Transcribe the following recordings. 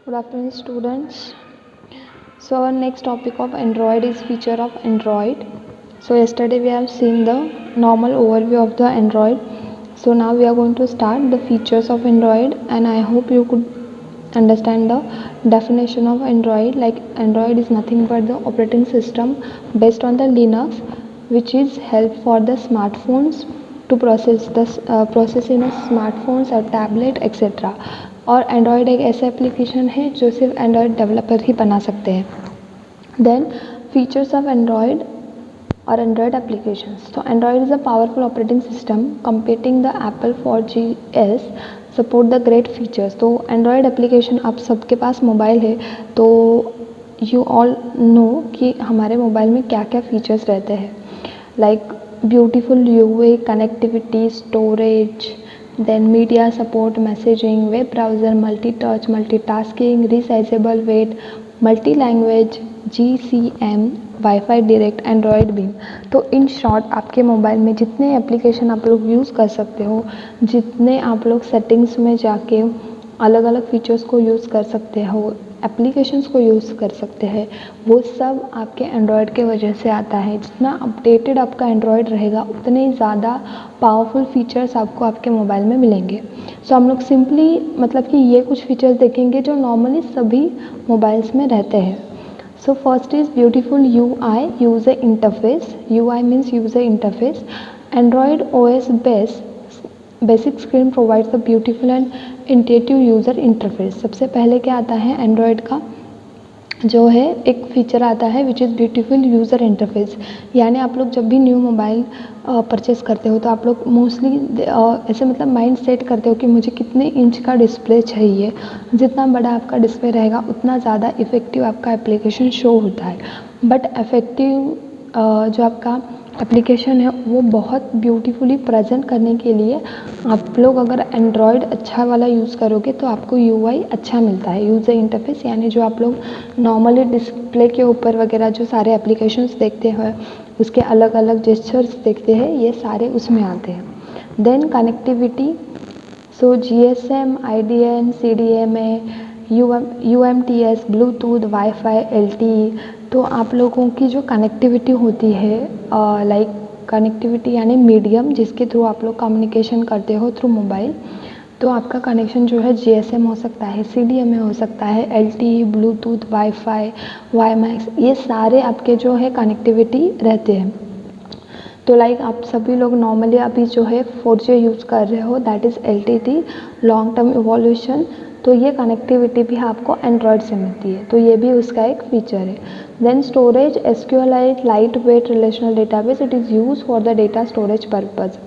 Good afternoon, students. So our next topic of Android is feature of Android. So yesterday we have seen the normal overview of the Android. So now we are going to start the features of Android, and I hope you could understand the definition of Android. Like Android is nothing but the operating system based on the Linux, which is help for the smartphones to process in a smartphones or tablet etc. और Android एक ऐसा application है जो सिर्फ Android developer ही बना सकते हैं। Then features of Android और एंड्रॉयड एप्लीकेशंस। तो Android is a powerful operating system competing the Apple 4GS support the great features. तो एंड्रॉयड एप्लीकेशन आप सबके पास मोबाइल है तो यू ऑल नो कि हमारे मोबाइल में क्या क्या फीचर्स रहते हैं, like beautiful UI, connectivity, storage, then media support, messaging, web browser, multi-touch, multitasking, resizable weight, multi-language, GCM, wifi direct, Android beam. तो इन शॉर्ट आपके मोबाइल में जितने एप्लीकेशन आप लोग यूज़ कर सकते हो, जितने आप लोग सेटिंग्स में जाके अलग अलग फीचर्स को यूज़ कर सकते हो, एप्लीकेशंस को यूज़ कर सकते हैं, वो सब आपके एंड्रॉयड के वजह से आता है। जितना अपडेटेड आपका एंड्रॉयड रहेगा उतने ही ज़्यादा पावरफुल फीचर्स आपको आपके मोबाइल में मिलेंगे। सो हम लोग सिंपली मतलब कि ये कुछ फीचर्स देखेंगे जो नॉर्मली सभी मोबाइल्स में रहते हैं। So first is beautiful UI, user interface. UI means user interface. Android OS basic screen provides the beautiful and intuitive user interface. सबसे पहले क्या आता है एंड्रॉयड का जो है एक फीचर आता है which is beautiful user interface. यानी आप लोग जब भी न्यू मोबाइल परचेज़ करते हो तो आप लोग मोस्टली ऐसे मतलब माइंड सेट करते हो कि मुझे कितने इंच का डिस्प्ले चाहिए। जितना बड़ा आपका डिस्प्ले रहेगा उतना ज़्यादा इफ़ेक्टिव आपका एप्लीकेशन शो होता है। बट इफ़ेक्टिव जो आपका एप्लीकेशन है वो बहुत ब्यूटीफुली प्रेजेंट करने के लिए आप लोग अगर एंड्रॉयड अच्छा वाला यूज़ करोगे तो आपको UI अच्छा मिलता है, यूज़र इंटरफेस। यानी जो आप लोग नॉर्मली डिस्प्ले के ऊपर वगैरह जो सारे एप्लीकेशंस देखते हैं उसके अलग अलग जेस्चर्स देखते हैं, ये सारे उसमें आते हैं। देन कनेक्टिविटी, सो GSM, IDN, CDMA, UMTS, Bluetooth, wifi, LTE। तो आप लोगों की जो कनेक्टिविटी होती है लाइक कनेक्टिविटी यानी मीडियम जिसके थ्रू आप लोग कम्युनिकेशन करते हो थ्रू मोबाइल, तो आपका कनेक्शन जो है GSM हो सकता है, CDMA हो सकता है, LTE, ब्लूटूथ, वाईफाई, वाईमैक्स, ये सारे आपके जो है कनेक्टिविटी रहते हैं। तो लाइक आप सभी लोग नॉर्मली अभी जो है 4G यूज़ कर रहे हो, that is LTE, long term evolution. तो ये कनेक्टिविटी भी आपको एंड्रॉयड से मिलती है, तो ये भी उसका एक फीचर है। Then storage, SQLite, lightweight relational database, it is use for the data storage purpose.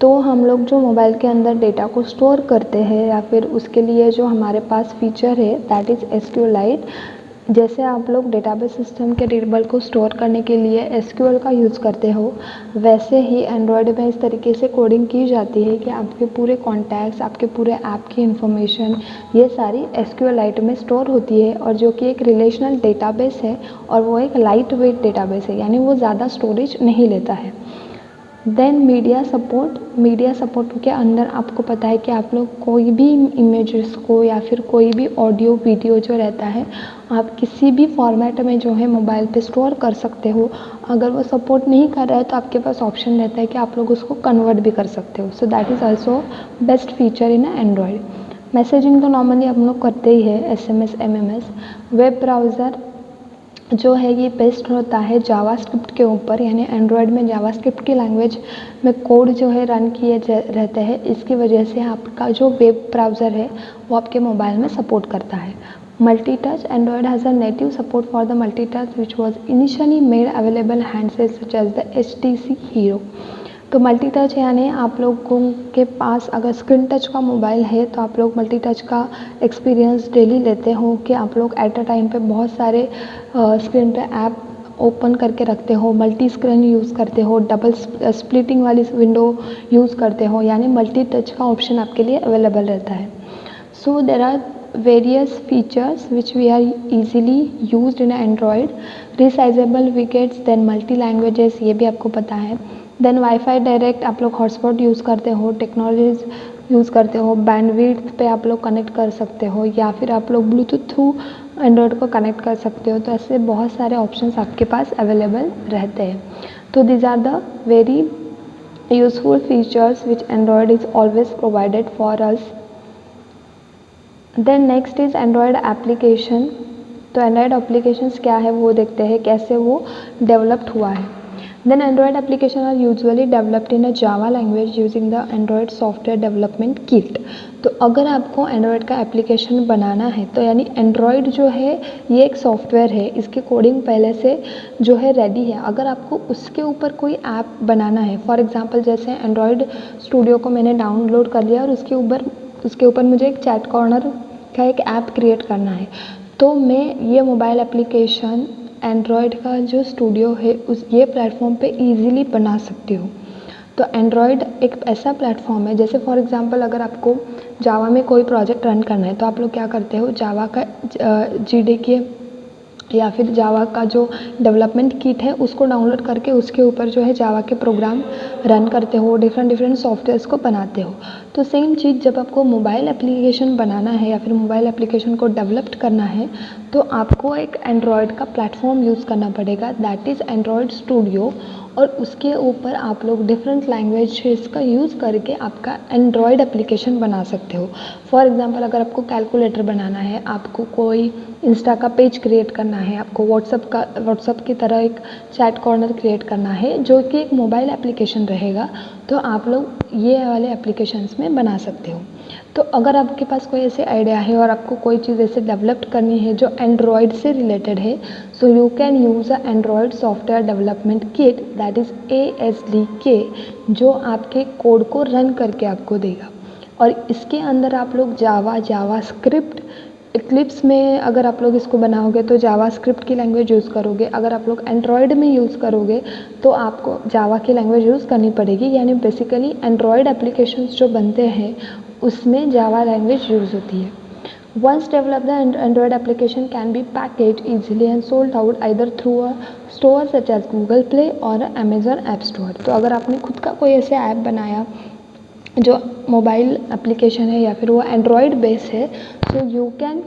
तो हम लोग जो मोबाइल के अंदर डेटा को स्टोर करते हैं या फिर उसके लिए जो हमारे पास फीचर है दैट इज़ SQLite। जैसे आप लोग डेटाबेस सिस्टम के टेबल को स्टोर करने के लिए SQL का यूज़ करते हो, वैसे ही एंड्रॉयड में इस तरीके से कोडिंग की जाती है कि आपके पूरे कॉन्टैक्ट्स, आपके पूरे ऐप की इन्फॉर्मेशन ये सारी SQLite में स्टोर होती है, और जो कि एक रिलेशनल डेटाबेस है और वो एक लाइट वेट डेटाबेस है, यानी वो ज़्यादा स्टोरेज नहीं लेता है। देन मीडिया सपोर्ट के अंदर आपको पता है कि आप लोग कोई भी इमेजेस को या फिर कोई भी ऑडियो वीडियो जो रहता है आप किसी भी फॉर्मेट में जो है मोबाइल पे स्टोर कर सकते हो। अगर वो सपोर्ट नहीं कर रहा है तो आपके पास ऑप्शन रहता है कि आप लोग उसको कन्वर्ट भी कर सकते हो। So that is also best feature in Android. Messaging तो नॉर्मली हम लोग करते ही है, SMS, MMS। वेब ब्राउज़र जो है ये बेस्ट होता है जावास्क्रिप्ट के ऊपर, यानी एंड्रॉयड में जावास्क्रिप्ट की लैंग्वेज में कोड जो है रन किए रहते हैं, इसकी वजह से आपका जो वेब ब्राउज़र है वो आपके मोबाइल में सपोर्ट करता है। Multi touch, Android has a native support for the multi touch which was initially made available handset such as the HTC Hero. तो मल्टी टच यानी आप लोगों के पास अगर स्क्रीन टच का मोबाइल है तो आप लोग मल्टी टच का एक्सपीरियंस डेली लेते हो कि आप लोग एट अ टाइम पे बहुत सारे स्क्रीन पे ऐप ओपन करके रखते हो, मल्टी स्क्रीन यूज़ करते हो, डबल स्प्लिटिंग वाली विंडो यूज़ करते हो, यानी मल्टी टच का ऑप्शन आपके लिए अवेलेबल रहता है। So there are various features which we are easily used in Android, resizable widgets, then multi languages, ये भी आपको पता है, देन वाईफाई डायरेक्ट आप लोग हॉटस्पॉट यूज़ करते हो, टेक्नोलॉजीज यूज़ करते हो, बैंडविड्थ पे आप लोग कनेक्ट कर सकते हो, या फिर आप लोग ब्लूटूथ थ्रू एंड्रॉयड को कनेक्ट कर सकते हो। तो ऐसे बहुत सारे ऑप्शंस आपके पास अवेलेबल रहते हैं। तो these are the very useful features which Android is always provided for us. Then next is Android application. तो एंड्रॉयड एप्लीकेशंस क्या है वो देखते हैं, कैसे वो डेवलप्ड हुआ है। Then Android application are usually developed in a Java language using the Android software development kit. तो अगर आपको एंड्रॉयड का एप्लीकेशन बनाना है तो यानी एंड्रॉयड जो है ये एक सॉफ्टवेयर है, इसकी कोडिंग पहले से जो है रेडी है। अगर आपको उसके ऊपर कोई ऐप बनाना है, फॉर एग्जांपल जैसे एंड्रॉयड स्टूडियो को मैंने डाउनलोड कर लिया और उसके ऊपर मुझे एक चैट कॉर्नर का एक ऐप क्रिएट करना है, तो मैं ये मोबाइल एप्लीकेशन एंड्रॉयड का जो स्टूडियो है ये प्लेटफॉर्म पे इजीली बना सकती हूँ। तो एंड्रॉयड एक ऐसा प्लेटफॉर्म है, जैसे फॉर एग्जांपल अगर आपको जावा में कोई प्रोजेक्ट रन करना है तो आप लोग क्या करते हो, जावा का JDK या फिर जावा का जो डेवलपमेंट किट है उसको डाउनलोड करके उसके ऊपर जो है जावा के प्रोग्राम रन करते हो, डिफरेंट सॉफ्टवेयर्स को बनाते हो। तो सेम चीज़ जब आपको मोबाइल एप्लीकेशन बनाना है या फिर मोबाइल एप्लीकेशन को डेवलप करना है तो आपको एक एंड्रॉयड का प्लेटफॉर्म यूज़ करना पड़ेगा, दैट इज़ एंड्रॉयड स्टूडियो। और उसके ऊपर आप लोग डिफरेंट लैंग्वेजेस का यूज़ करके आपका एंड्रॉयड एप्लीकेशन बना सकते हो। फॉर एग्जांपल अगर आपको कैलकुलेटर बनाना है, आपको कोई इंस्टा का पेज क्रिएट करना है, आपको व्हाट्सअप की तरह एक चैट कॉर्नर क्रिएट करना है जो कि एक मोबाइल एप्लीकेशन रहेगा, तो आप लोग ये वाले एप्लीकेशंस में बना सकते हो। तो अगर आपके पास कोई ऐसे आइडिया है और आपको कोई चीज़ ऐसे डेवलप करनी है जो एंड्रॉयड से रिलेटेड है, so you can use a Android software development kit, that is ASDK, जो आपके कोड को रन करके आपको देगा। और इसके अंदर आप लोग जावा स्क्रिप्ट, इक्लिप्स में अगर आप लोग इसको बनाओगे तो जावा स्क्रिप्ट की लैंग्वेज यूज़ करोगे। अगर आप लोग एंड्रॉयड में यूज़ करोगे तो आपको जावा की लैंग्वेज यूज़ करनी पड़ेगी। यानी बेसिकली एंड्रॉयड एप्लीकेशंस जो बनते हैं उसमें जावा लैंग्वेज यूज़ होती है। Once developed, the Android application can be packaged easily and sold out either through a store such as Google Play or Amazon App Store। तो अगर आपने खुद का कोई ऐसे ऐप बनाया जो मोबाइल एप्लीकेशन है या फिर वो एंड्रॉयड बेस है, so you can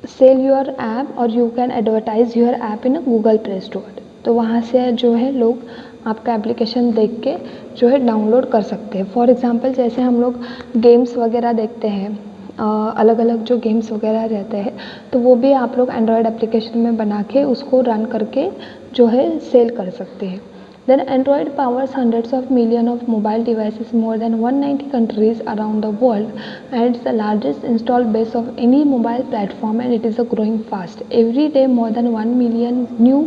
sell your app और you can advertise your app in Google play store. तो वहाँ से जो है लोग आपका एप्लीकेशन देख के जो है डाउनलोड कर सकते हैं। फॉर एग्जांपल जैसे हम लोग गेम्स वगैरह देखते हैं, अलग अलग जो गेम्स वगैरह रहते हैं, तो वो भी आप लोग एंड्रॉयड एप्लीकेशन में बना के उसको रन करके जो है सेल कर सकते हैं। Then Android powers hundreds of millions of mobile devices in more than 190 countries around the world, and it's the largest installed base of any mobile platform, and it is growing fast. Every day more than 1 million new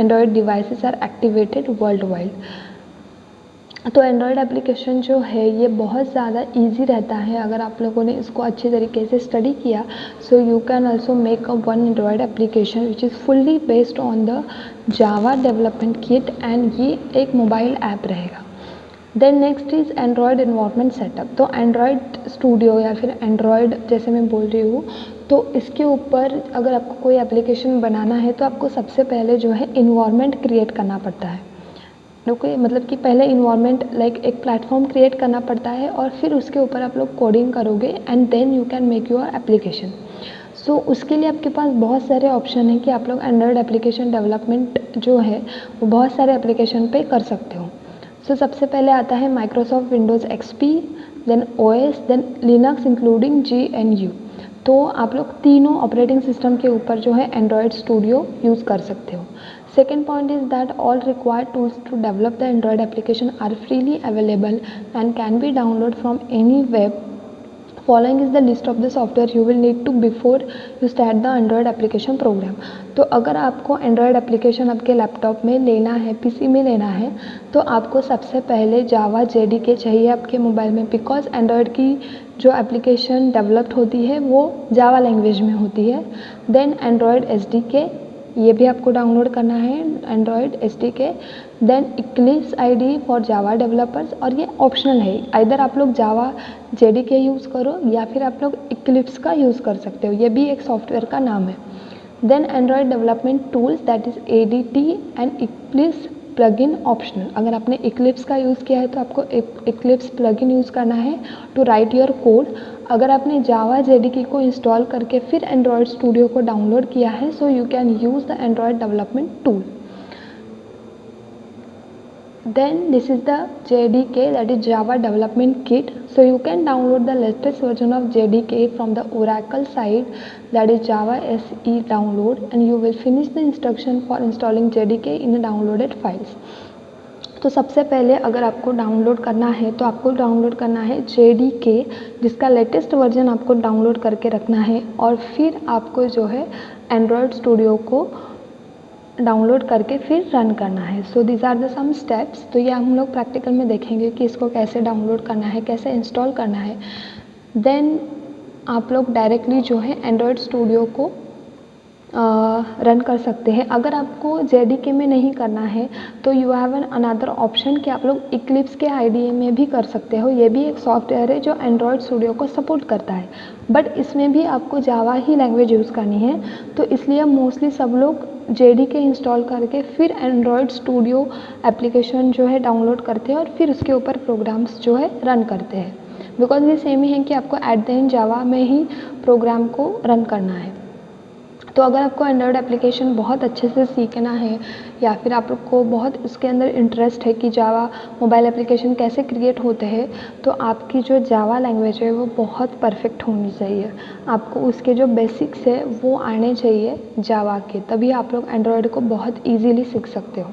Android devices are activated worldwide. तो Android application जो है ये बहुत ज़्यादा easy रहता है अगर आप लोगों ने इसको अच्छे तरीके से स्टडी किया। So you can also make a one Android application which is fully based on the Java development kit, and ये एक मोबाइल ऐप रहेगा। Then next is Android environment setup. तो एंड्रॉयड स्टूडियो या फिर एंड्रॉयड जैसे मैं बोल रही हूँ, तो इसके ऊपर अगर आपको कोई एप्लीकेशन बनाना है तो आपको सबसे पहले जो है इन्वायरमेंट क्रिएट करना पड़ता है। ओके, मतलब कि पहले इन्वायरमेंट लाइक एक प्लेटफॉर्म क्रिएट करना पड़ता है और फिर उसके ऊपर आप लोग कोडिंग करोगे and then you can make your application. So उसके लिए आपके पास बहुत सारे ऑप्शन हैं कि आप लोग एंड्रॉयड एप्लीकेशन डेवलपमेंट जो है वो बहुत सारे एप्लीकेशन पे कर सकते हो। सो सबसे पहले आता है Microsoft Windows XP, then OS, then Linux including GNU। तो आप लोग तीनों ऑपरेटिंग सिस्टम के ऊपर जो है एंड्रॉयड स्टूडियो यूज़ कर सकते हो। Second point is that all required tools to develop the Android application are freely available and can be downloaded from any web. Following is the list of the software you will need to before you start the Android application program. तो अगर आपको Android application आपके laptop में लेना है, PC में लेना है, तो आपको सबसे पहले जावा JDK चाहिए आपके मोबाइल में, बिकॉज Android की जो एप्लीकेशन डेवलप्ड होती है वो जावा लैंग्वेज में होती है। देन Android SDK, ये भी आपको डाउनलोड करना है Android SDK। Then Eclipse IDE for Java developers, और ये ऑप्शनल है, इधर आप लोग जावा JDK यूज़ करो या फिर आप लोग इक्लिप्स का यूज़ कर सकते हो, ये भी एक सॉफ्टवेयर का नाम है। Then Android development tools that is ADT and Eclipse plugin optional. अगर आपने इक्लिप्स का यूज़ किया है तो आपको इक्लिप्स प्लगइन यूज़ करना है टू राइट योर कोड। अगर आपने जावा JDK को इंस्टॉल करके फिर एंड्रॉयड स्टूडियो को डाउनलोड किया है, so you can use the Android development tool. Then this is the JDK, that is Java Development Kit. So you can download the latest version of JDK from the Oracle site, that is Java SE download, and you will finish the instruction for installing JDK in the downloaded files. तो सबसे पहले अगर आपको download करना है तो आपको download करना है JDK, जिसका लेटेस्ट वर्जन आपको डाउनलोड करके रखना है, और फिर आपको जो है एंड्रॉयड स्टूडियो को डाउनलोड करके फिर रन करना है। So these are the some steps. तो ये हम लोग प्रैक्टिकल में देखेंगे कि इसको कैसे डाउनलोड करना है, कैसे इंस्टॉल करना है। देन आप लोग डायरेक्टली जो है एंड्रॉयड स्टूडियो को रन कर सकते हैं। अगर आपको JDK में नहीं करना है तो you have an another option कि आप लोग इक्लिप्स के IDE में भी कर सकते हो। ये भी एक सॉफ्टवेयर है जो एंड्रॉयड स्टूडियो को सपोर्ट करता है, बट इसमें भी आपको जावा ही लैंग्वेज यूज़ करनी है, तो इसलिए मोस्टली सब लोग JDK इंस्टॉल करके फिर एंड्रॉयड स्टूडियो एप्लीकेशन जो है डाउनलोड करते हैं और फिर उसके ऊपर प्रोग्राम्स जो है रन करते हैं, बिकॉज ये सेम ही है कि आपको एट द एंड जावा में ही प्रोग्राम को रन करना है। तो अगर आपको एंड्रॉयड एप्लीकेशन बहुत अच्छे से सीखना है या फिर आपको बहुत उसके अंदर इंटरेस्ट है कि जावा मोबाइल एप्लीकेशन कैसे क्रिएट होते हैं, तो आपकी जो जावा लैंग्वेज है वो बहुत परफेक्ट होनी चाहिए। आपको उसके जो बेसिक्स है वो आने चाहिए जावा के, तभी आप लोग एंड्रॉयड को बहुत ईजीली सीख सकते हो।